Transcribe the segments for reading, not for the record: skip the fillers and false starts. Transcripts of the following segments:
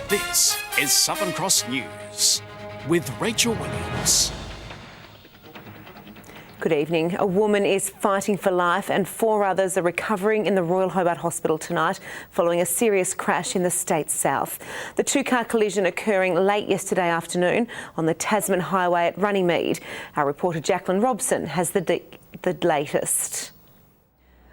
This is Southern Cross News with Rachel Williams. Good evening. A woman is fighting for life and 4 others are recovering in the Royal Hobart Hospital tonight following a serious crash in the state's south. The 2-car collision occurring late yesterday afternoon on the Tasman Highway at Runnymede. Our reporter Jacqueline Robson has the latest.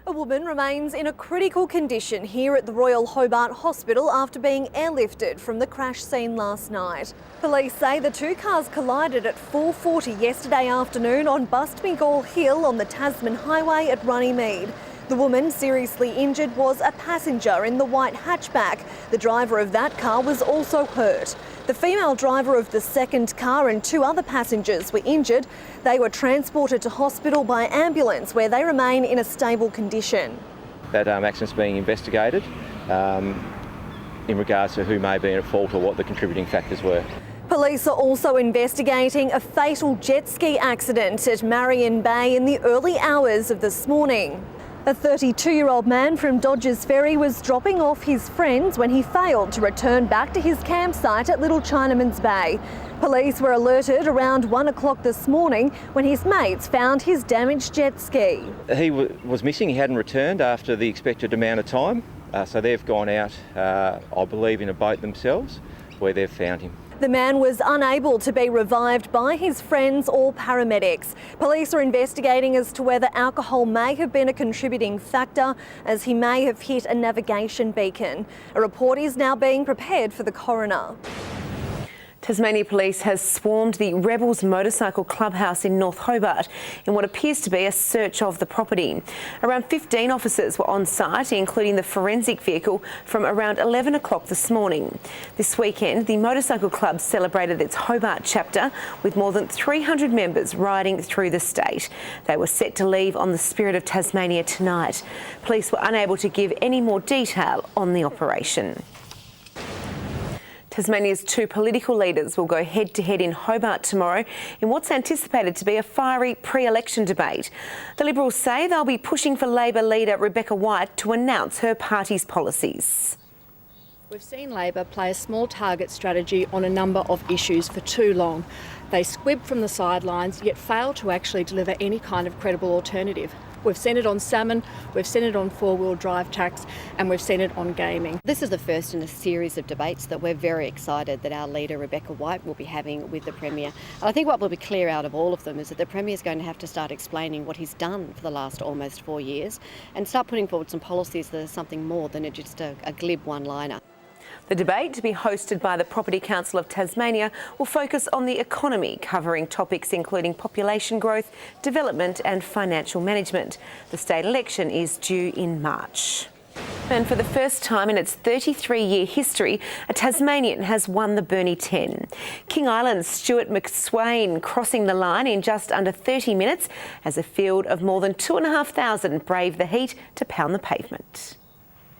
A woman remains in a critical condition here at the Royal Hobart Hospital after being airlifted from the crash scene last night. Police say the 2 cars collided at 4:40 yesterday afternoon on Bustmigall Hill on the Tasman Highway at Runnymede. The woman seriously injured was a passenger in the white hatchback. The driver of that car was also hurt. The female driver of the second car and 2 other passengers were injured. They were transported to hospital by ambulance where they remain in a stable condition. That accident's being investigated in regards to who may be at fault or what the contributing factors were. Police are also investigating a fatal jet ski accident at Marion Bay in the early hours of this morning. A 32-year-old man from Dodgers Ferry was dropping off his friends when he failed to return back to his campsite at Little Chinaman's Bay. Police were alerted around 1 o'clock this morning when his mates found his damaged jet ski. He was missing, he hadn't returned after the expected amount of time, so they've gone out, I believe, in a boat themselves where they've found him. The man was unable to be revived by his friends or paramedics. Police are investigating as to whether alcohol may have been a contributing factor, as he may have hit a navigation beacon. A report is now being prepared for the coroner. Tasmania Police has swarmed the Rebels Motorcycle Clubhouse in North Hobart in what appears to be a search of the property. Around 15 officers were on site, including the forensic vehicle, from around 11 o'clock this morning. This weekend, the Motorcycle Club celebrated its Hobart chapter with more than 300 members riding through the state. They were set to leave on the Spirit of Tasmania tonight. Police were unable to give any more detail on the operation. Tasmania's 2 political leaders will go head-to-head in Hobart tomorrow in what's anticipated to be a fiery pre-election debate. The Liberals say they'll be pushing for Labor leader Rebecca White to announce her party's policies. We've seen Labor play a small target strategy on a number of issues for too long. They squib from the sidelines yet fail to actually deliver any kind of credible alternative. We've seen it on salmon, we've seen it on 4-wheel drive tax, and we've seen it on gaming. This is the first in a series of debates that we're very excited that our leader, Rebecca White, will be having with the Premier. And I think what will be clear out of all of them is that the Premier is going to have to start explaining what he's done for the last almost 4 years and start putting forward some policies that are something more than just a glib one-liner. The debate, to be hosted by the Property Council of Tasmania, will focus on the economy, covering topics including population growth, development and financial management. The state election is due in March. And for the first time in its 33-year history, a Tasmanian has won the Burnie 10. King Island's Stuart McSwain crossing the line in just under 30 minutes as a field of more than 2,500 braved the heat to pound the pavement.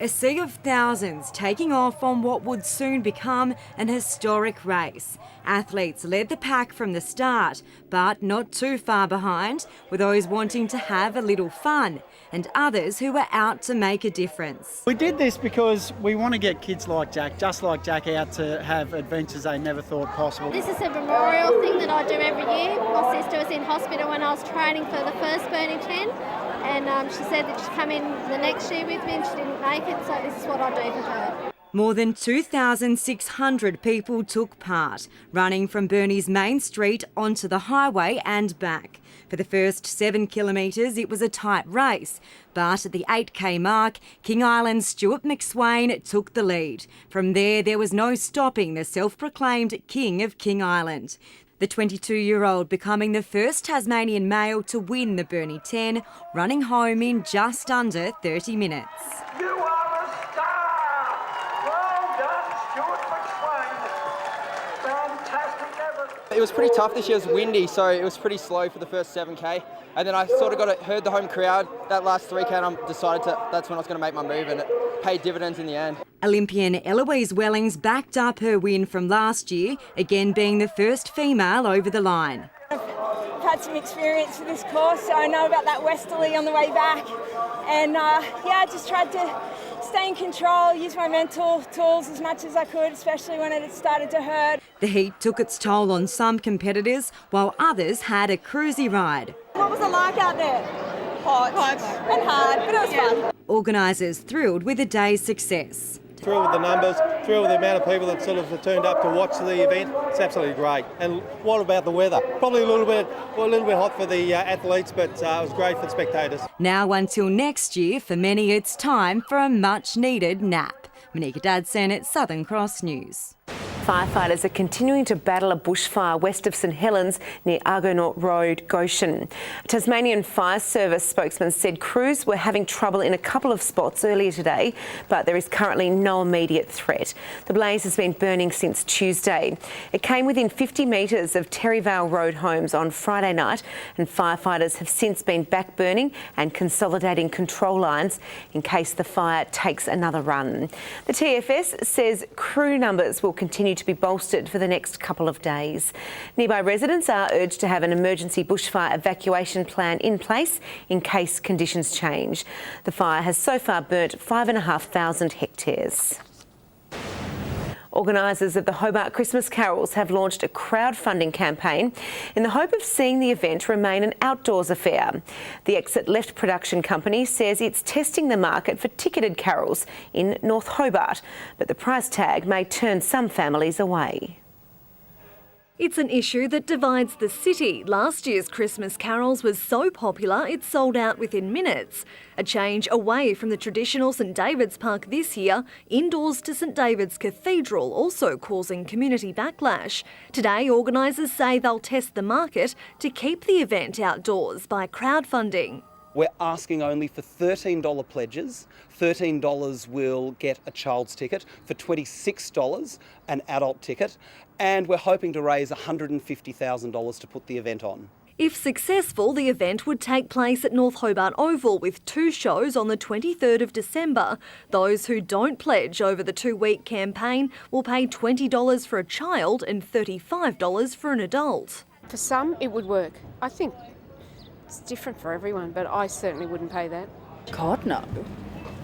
A sea of thousands taking off on what would soon become an historic race. Athletes led the pack from the start, but not too far behind were those wanting to have a little fun and others who were out to make a difference. We did this because we want to get kids like Jack, just like Jack, out to have adventures they never thought possible. This is a memorial thing that I do every year. My sister was in hospital when I was training for the first Burnie 10. And she said that she'd come in the next year with me and she didn't make it, so this is what I do for her. More than 2,600 people took part, running from Burnie's main street onto the highway and back. For the first 7 kilometres, it was a tight race, but at the 8k mark, King Island's Stuart McSwain took the lead. From there was no stopping the self-proclaimed King of King Island. The 22-year-old becoming the first Tasmanian male to win the Burnie 10, running home in just under 30 minutes. You are a star! Well done, Stuart McSwain. Fantastic effort. It was pretty tough this year. It was windy, so it was pretty slow for the first 7k. And then I sort of heard the home crowd that last 3k and I decided that's when I was going to make my move, and it paid dividends in the end. Olympian Eloise Wellings backed up her win from last year, again being the first female over the line. I've had some experience for this course, so I know about that westerly on the way back. And I just tried to stay in control, use my mental tools as much as I could, especially when it started to hurt. The heat took its toll on some competitors, while others had a cruisy ride. What was it like out there? Hot and hard, but it was fun. Organisers thrilled with the day's success. Thrilled with the numbers, thrilled with the amount of people that sort of turned up to watch the event. It's absolutely great. And what about the weather? Probably a little bit hot for the athletes, but it was great for the spectators. Now until next year, for many it's time for a much-needed nap. Monica Dadson at Southern Cross News. Firefighters are continuing to battle a bushfire west of St Helens near Argonaut Road, Goshen. A Tasmanian Fire Service spokesman said crews were having trouble in a couple of spots earlier today, but there is currently no immediate threat. The blaze has been burning since Tuesday. It came within 50 metres of Terryvale Road homes on Friday night, and firefighters have since been back burning and consolidating control lines in case the fire takes another run. The TFS says crew numbers will continue to be bolstered for the next couple of days. Nearby residents are urged to have an emergency bushfire evacuation plan in place in case conditions change. The fire has so far burnt 5,500 hectares. Organisers of the Hobart Christmas Carols have launched a crowdfunding campaign in the hope of seeing the event remain an outdoors affair. The Exit Left production company says it's testing the market for ticketed carols in North Hobart, but the price tag may turn some families away. It's an issue that divides the city. Last year's Christmas carols was so popular it sold out within minutes. A change away from the traditional St David's Park this year, indoors to St David's Cathedral, also causing community backlash. Today, organisers say they'll test the market to keep the event outdoors by crowdfunding. We're asking only for $13 pledges. $13 will get a child's ticket, for $26 an adult ticket, and we're hoping to raise $150,000 to put the event on. If successful, the event would take place at North Hobart Oval with 2 shows on the 23rd of December. Those who don't pledge over the 2-week campaign will pay $20 for a child and $35 for an adult. For some, it would work. I think it's different for everyone, but I certainly wouldn't pay that. God, no.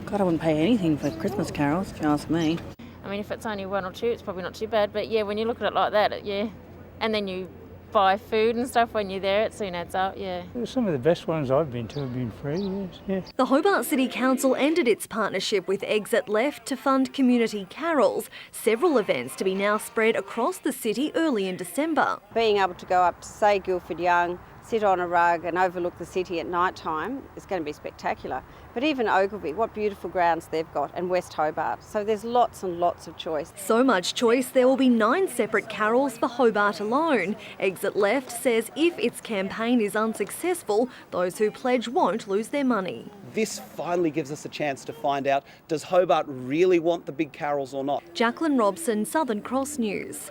God, I wouldn't pay anything for Christmas carols, if you ask me. I mean, if it's only 1 or 2, it's probably not too bad. But yeah, when you look at it like that, yeah. And then you buy food and stuff when you're there, it soon adds up, yeah. Some of the best ones I've been to have been free, yes, yeah. The Hobart City Council ended its partnership with Exit Left to fund community carols, several events to be now spread across the city early in December. Being able to go up to, say, Guildford Young, sit on a rug and overlook the city at night time is going to be spectacular. But even Ogilvy, what beautiful grounds they've got, and West Hobart. So there's lots and lots of choice. So much choice, there will be 9 separate carols for Hobart alone. Exit Left says if its campaign is unsuccessful, those who pledge won't lose their money. This finally gives us a chance to find out, does Hobart really want the big carols or not? Jacqueline Robson, Southern Cross News.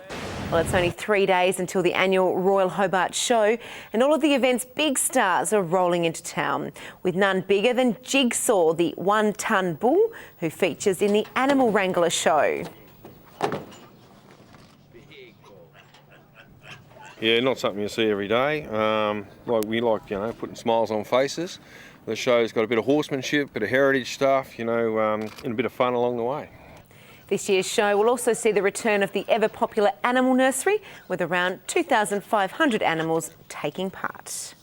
Well, it's only 3 days until the annual Royal Hobart Show, and all of the event's big stars are rolling into town, with none bigger than Jigsaw, the 1-ton bull, who features in the Animal Wrangler show. Yeah, not something you see every day. We like, putting smiles on faces. The show's got a bit of horsemanship, a bit of heritage stuff, and a bit of fun along the way. This year's show will also see the return of the ever-popular animal nursery, with around 2,500 animals taking part.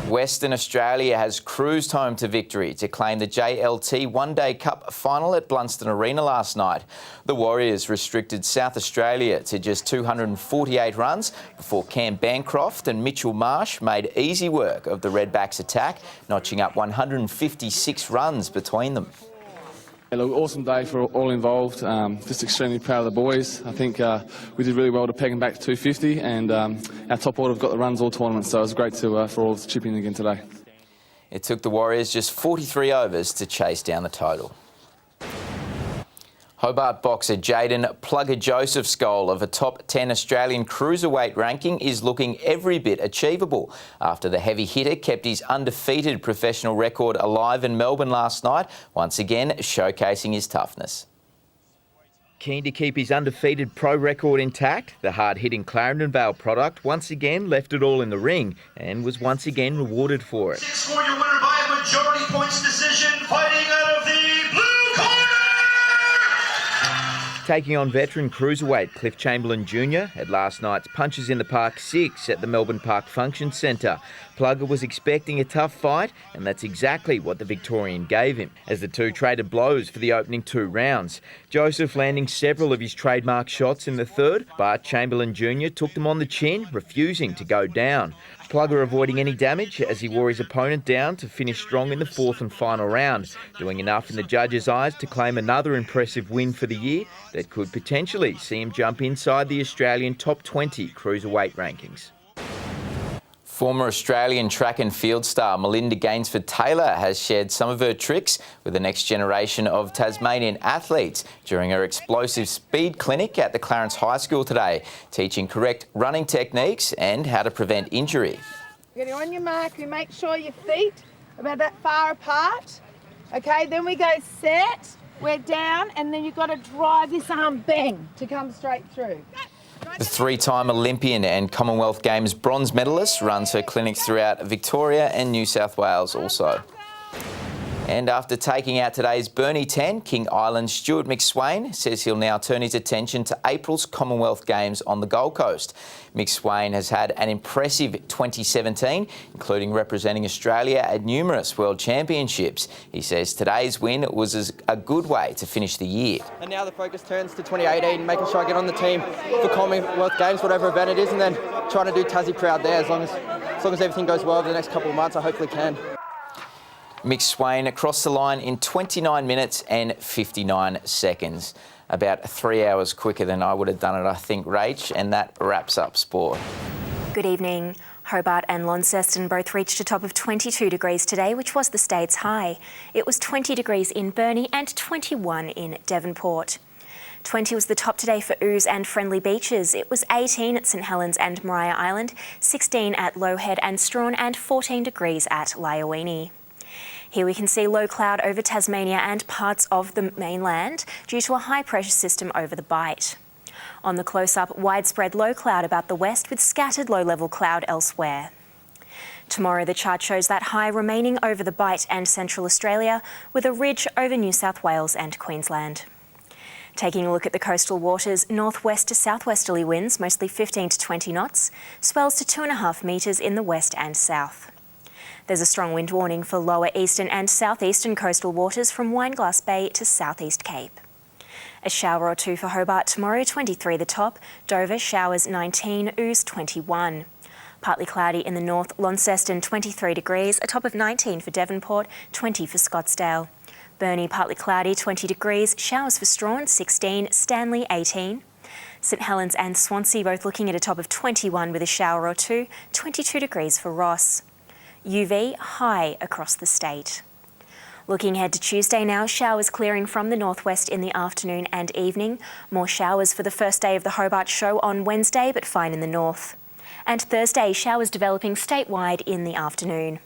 Western Australia has cruised home to victory to claim the JLT One Day Cup final at Blunston Arena last night. The Warriors restricted South Australia to just 248 runs before Cam Bancroft and Mitchell Marsh made easy work of the Redbacks' attack, notching up 156 runs between them. Look, awesome day for all involved. Just extremely proud of the boys. I think we did really well to peg them back to 250, and our top order have got the runs all tournament, so it was great for all to chip in again today. It took the Warriors just 43 overs to chase down the total. Hobart boxer Jaden Plugger Joseph's goal of a top 10 Australian cruiserweight ranking is looking every bit achievable after the heavy hitter kept his undefeated professional record alive in Melbourne last night, once again showcasing his toughness. Keen to keep his undefeated pro record intact, the hard-hitting Clarendon Vale product once again left it all in the ring and was once again rewarded for it. 6-4 your winner by a majority points decision, fighting out of the blue corner. taking on veteran cruiserweight Cliff Chamberlain Jr. at last night's Punches in the Park 6 at the Melbourne Park Function Centre. Plugger was expecting a tough fight, and that's exactly what the Victorian gave him, as the two traded blows for the opening 2 rounds. Joseph landing several of his trademark shots in the third, but Chamberlain Jr. took them on the chin, refusing to go down. Plugger avoiding any damage as he wore his opponent down to finish strong in the 4th and final round, doing enough in the judges' eyes to claim another impressive win for the year that could potentially see him jump inside the Australian top 20 cruiserweight rankings. Former Australian track and field star Melinda Gates has shared some of her tricks with the next generation of Tasmanian athletes during her explosive speed clinic at the Clarence High School today, teaching correct running techniques and how to prevent injury. Getting on your mark, you make sure your feet are about that far apart. Okay, then we go set, we're down, and then you've got to drive this arm bang to come straight through. The 3-time Olympian and Commonwealth Games bronze medalist runs her clinics throughout Victoria and New South Wales also. And after taking out today's Burnie 10, King Island's Stuart McSwain says he'll now turn his attention to April's Commonwealth Games on the Gold Coast. McSwain has had an impressive 2017, including representing Australia at numerous World Championships. He says today's win was a good way to finish the year. And now the focus turns to 2018, making sure I get on the team for Commonwealth Games, whatever event it is, and then trying to do Tassie proud there. As long as everything goes well over the next couple of months, I hopefully can. McSwain across the line in 29 minutes and 59 seconds. About 3 hours quicker than I would have done it, I think, Rach, and that wraps up sport. Good evening. Hobart and Launceston both reached a top of 22 degrees today, which was the state's high. It was 20 degrees in Burnie and 21 in Devonport. 20 was the top today for Ooze and Friendly Beaches. It was 18 at St Helens and Maria Island, 16 at Lowhead and Strawn, and 14 degrees at Lyowini. Here we can see low cloud over Tasmania and parts of the mainland due to a high pressure system over the Bight. On the close-up, widespread low cloud about the west with scattered low-level cloud elsewhere. Tomorrow the chart shows that high remaining over the Bight and Central Australia with a ridge over New South Wales and Queensland. Taking a look at the coastal waters, northwest to southwesterly winds, mostly 15 to 20 knots, swells to 2.5 metres in the west and south. There's a strong wind warning for lower eastern and southeastern coastal waters from Wineglass Bay to Southeast Cape. A shower or two for Hobart tomorrow, 23 the top, Dover showers 19, Ooze 21. Partly cloudy in the north, Launceston 23 degrees, a top of 19 for Devonport, 20 for Scottsdale. Burnie partly cloudy, 20 degrees, showers for Strawn 16, Stanley 18. St Helens and Swansea both looking at a top of 21 with a shower or two, 22 degrees for Ross. UV high across the state. Looking ahead to Tuesday now, showers clearing from the northwest in the afternoon and evening. More showers for the first day of the Hobart show on Wednesday, but fine in the north. And Thursday, showers developing statewide in the afternoon.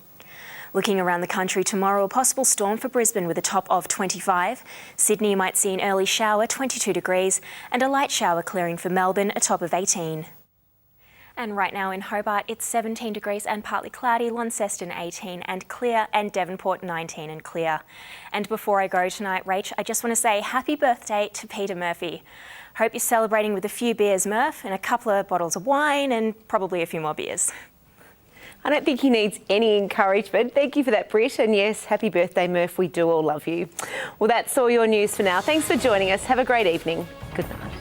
Looking around the country tomorrow, a possible storm for Brisbane with a top of 25. Sydney might see an early shower, 22 degrees, and a light shower clearing for Melbourne, a top of 18. And right now in Hobart, it's 17 degrees and partly cloudy, Launceston 18 and clear, and Devonport 19 and clear. And before I go tonight, Rach, I just want to say happy birthday to Peter Murphy. Hope you're celebrating with a few beers, Murph, and a couple of bottles of wine and probably a few more beers. I don't think he needs any encouragement. Thank you for that, Britt. And yes, happy birthday, Murph. We do all love you. Well, that's all your news for now. Thanks for joining us. Have a great evening. Good night.